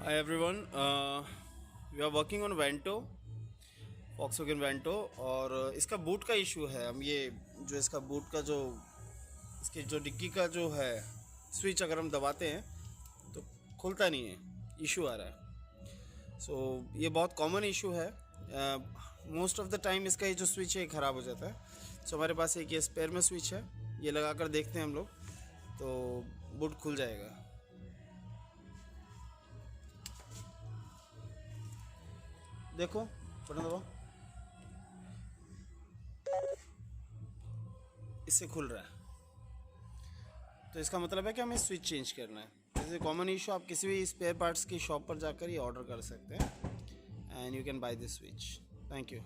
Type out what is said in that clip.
Hi everyone, we are working on Vento, Volkswagen Vento और इसका boot का issue है। हम ये जो इसका बूट का जो इसके जो डिक्की का जो है स्विच अगर हम दबाते हैं तो खुलता नहीं है, इशू आ रहा है। ये बहुत कॉमन इशू है। मोस्ट ऑफ द टाइम इसका ये जो स्विच है ख़राब हो जाता है। हमारे पास एक ये स्पेयर में स्विच है, ये लगा कर देखते हैं हम लोग, तो बूट खुल जाएगा। देखो बटन दबाओ, इससे खुल रहा है, तो इसका मतलब है कि हमें स्विच चेंज करना है। जैसे कॉमन इशू आप किसी भी स्पेयर पार्ट्स की शॉप पर जाकर ये ऑर्डर कर सकते हैं and you can by this switch. Thank you.